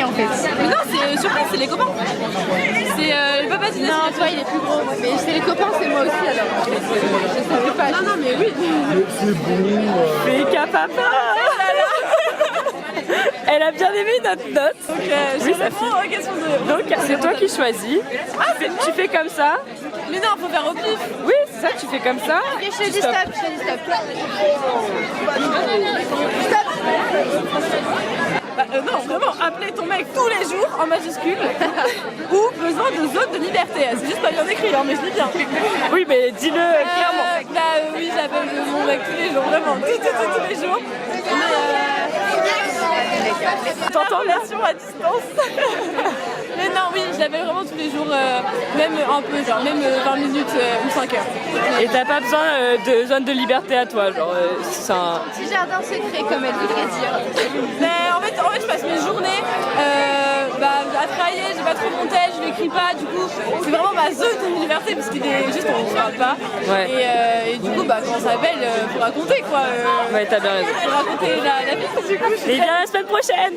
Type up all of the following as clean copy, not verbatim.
en fait. Mais non, c'est surprise, c'est les copains. C'est le papa d'Inès. Non, toi il est plus gros. Mais c'est les copains, c'est moi aussi alors. En fait, je savais pas. Non, non, mais oui. C'est bon. Fika papa. Elle a bien aimé notre note. Donc, Oui, je réponds aux questions de... Donc c'est toi qui choisis. Tu fais comme ça. Mais non, faut faire au pif. Oui, c'est ça, tu fais comme ça. Ok, je te dis stop, je te dis stop. Stop. Non, vraiment, appeler ton mec tous les jours en majuscule ou besoin de zone de liberté. C'est juste pas bien écrit, hein, mais je dis bien. Oui, mais dis-le clairement. Oui, j'appelle mon mec tous les jours, vraiment, tous les jours. T'entends là? Relation à distance. Mais non, oui, je l'appelle vraiment tous les jours, même un peu, genre même 20 minutes ou 5 heures. Et t'as pas besoin de zone de liberté à toi, genre c'est un... Petit jardin secret comme elle voudrait dire. Mais en fait, je passe mes journées à travailler, j'ai pas trop mon tel, je l'écris pas, du coup, c'est vraiment ma zone de liberté parce qu'il est juste, on se parle pas. Ouais. Et du coup, quand on s'appelle, faut raconter quoi. Ouais, t'as bien raison. Faut raconter la vie, du coup. Et bien la semaine prochaine.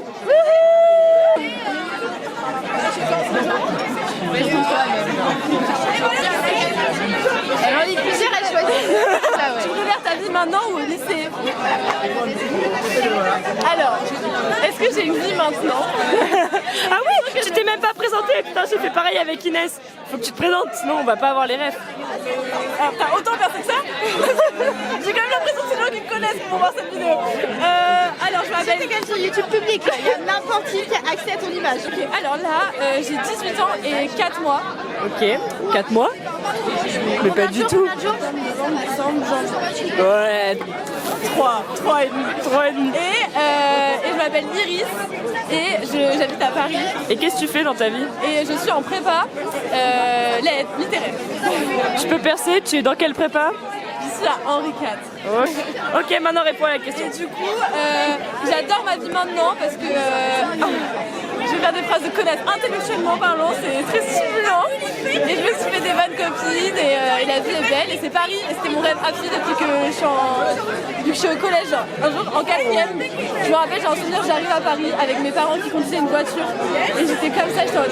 Elle en dit plusieurs, elle choisit. Ah ouais. Tu préfères ta vie maintenant ou au lycée? Alors, est-ce que j'ai une vie maintenant? Ah oui, tu t'es même pas présenté. Putain, j'ai fait pareil avec Inès. Faut que tu te présentes, sinon on va pas avoir les refs. Alors, t'as autant percé que ça? J'ai quand même l'impression que c'est les gens qui me connaissent pour voir cette vidéo. Alors, je m'appelle... C'est quand même sur YouTube public, là. Il y a n'importe qui a accès à ton image. Ok, alors là, j'ai 18 ans et 4 mois. Ok, 4 mois. Mais pas du tout. Combien de jours? Ouais, 3 et demi. 3 et demi. Et je m'appelle Iris et j'habite à Paris Et qu'est-ce que tu fais dans ta vie? et je suis en prépa lettres littéraire. Tu peux percer, tu es dans quelle prépa? Je suis à Henri IV. Ok, maintenant réponds à la question. Et du coup, j'adore ma vie maintenant parce que je vais faire des phrases de connaître intellectuellement parlant, c'est très stimulant. Et je me suis fait des bonnes copines et la vie est belle. Et c'est Paris, et c'était mon rêve absolu depuis que je suis au collège. Un jour, en 4e, je me rappelle, j'ai un souvenir, j'arrive à Paris avec mes parents qui conduisaient une voiture. Et j'étais comme ça, j'étais en mode...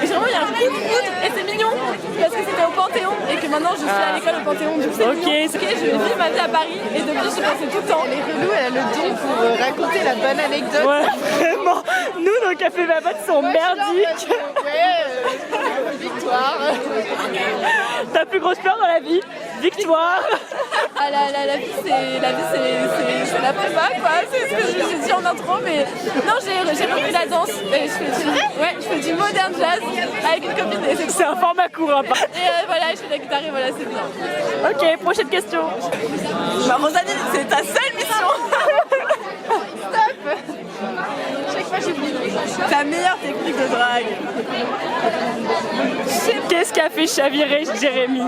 Et vraiment, il y a un coup de foot et c'est mignon parce que c'était au Panthéon et que maintenant je suis à l'école au Panthéon. Du coup, c'est mignon. Ok, je vais vivre ma vie à Paris et depuis, je suis passée tout le temps. Elle est relou, elle a le don pour raconter la bonne anecdote. Ouais, vraiment. Nous, nos cafés babottes sont merdiques. Victoire. Ta plus grosse peur dans la vie? Victoire. Ah, la vie, c'est la prépa, quoi. C'est ce que j'ai dit en intro, mais non, j'ai repris la danse. Et je fais du modern jazz avec une copine. Et C'est un format court, hein. et voilà, je fais de la guitare et voilà, c'est bien. Ok, prochaine question. Bah, Rosalie, c'est ta seule mission. Stop. Chaque fois, j'oublie. Ta meilleure technique de drague. Qu'est-ce qu'a fait chavirer Jérémy?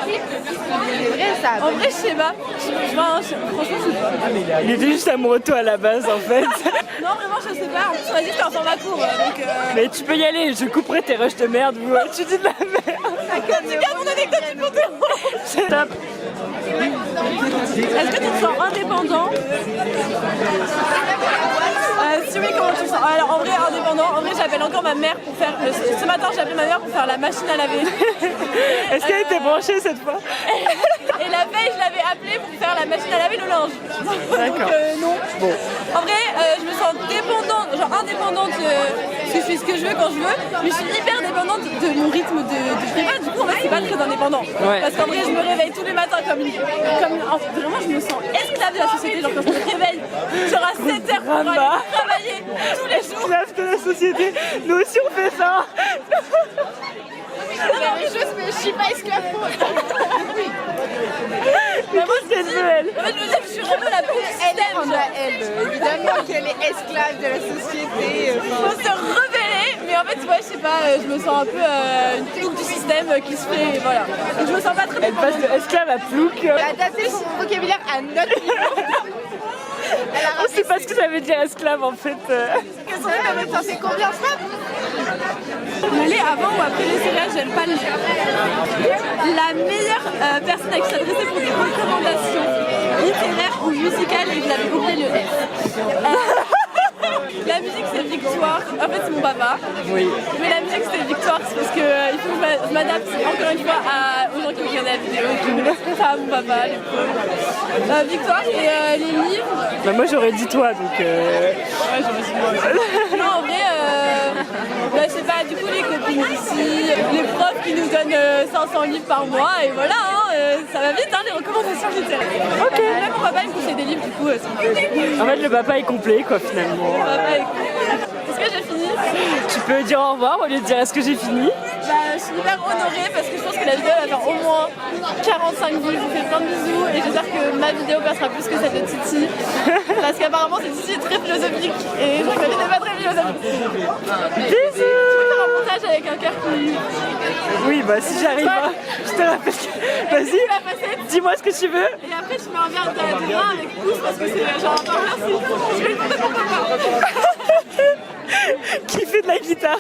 C'est vrai ça. En vrai, je sais pas. Franchement, je sais pas. Il était juste amoureux de toi à la base, en fait. Non, vraiment, je sais pas. En plus, on a dit que c'était un format court. Donc, Mais tu peux y aller, je couperai tes rushs de merde. Ou tu dis de la merde. tu gardes mon anecdote du Panthéon. C'est top. Est-ce que tu te sens indépendant? Si oui, comment tu te sens? Alors en vrai, indépendant, en vrai j'appelle encore ma mère pour faire... Ce matin j'ai appelé ma mère pour faire la machine à laver. Est-ce qu'elle était branchée cette fois? Et la veille je l'avais appelée pour faire la machine à laver le linge. D'accord. Donc non. Bon. En vrai, je me sens dépendante, genre indépendante, parce que je fais ce que je veux quand je veux, mais je suis hyper dépendante de mon rythme de prépa, du coup en fait c'est pas très indépendant. Ouais. Parce qu'en vrai je me réveille tous les matins vraiment je me sens esclave de la société, genre quand je me réveille, genre à 7h pour aller travailler tous les jours. Esclave de la société, nous aussi on fait ça. Je fais les choses, mais je suis pas esclave. Mais qu'est-ce qu'elle veut, elle? En fait, je me dis que je suis vraiment la plus système. Elle, évidemment qu'elle est esclave de la société. Il faut se rebeller, mais en fait, ouais, je sais pas, je me sens un peu une plouc du système qui se fait, voilà. Donc je me sens pas très Elle passe de esclave à plouc. Elle a adapté son vocabulaire à notre niveau. On sait pas ce que ça veut dire esclave en fait. Ça fait combien ça? Le lait avant ou après les céréales, j'aime pas le lait. La meilleure personne à qui s'adresser pour des recommandations littéraires ou musicales, et vous avez oublié le S. La musique, c'est Vic Victoire. En fait, c'est mon papa. Oui. Mais la musique, c'est Victoire, c'est parce que il faut que je m'adapte encore une fois aux gens qui regardent la vidéo. Je me laisse pas à mon papa, les pauvres. Victoire et les livres. Bah, moi j'aurais dit toi donc. Ouais, j'aurais dit moi aussi. Non, en vrai, bah, je sais pas, du coup, les copines ici, les profs qui nous donnent 500 livres par mois, et voilà, hein, ça va vite, hein, les recommandations littéraires. Ok. Même mon papa, il me conseille des livres, du coup, c'est En fait le papa est complet quoi finalement. mon papa est cool. Est-ce que j'ai fini? Tu peux dire au revoir au lieu de dire est-ce que j'ai fini? Bah, je suis hyper honorée parce que je pense que la vidéo va faire au moins 45 vues. Je vous fais plein de bisous et j'espère que ma vidéo passera plus que celle de Titi. Parce qu'apparemment, cette Titi est très philosophique et je crois que ma vidéo n'est pas très philosophique. Bisous. Je peux faire un montage avec un cœur qui. Oui bah si j'arrive pas, je te rappelle que... Vas-y, va passer. dis-moi ce que tu veux. Et après, je mets un verre de vin avec pouce parce que c'est genre un merci. Je vais le faire pour mon papa. Qui fait de la guitare.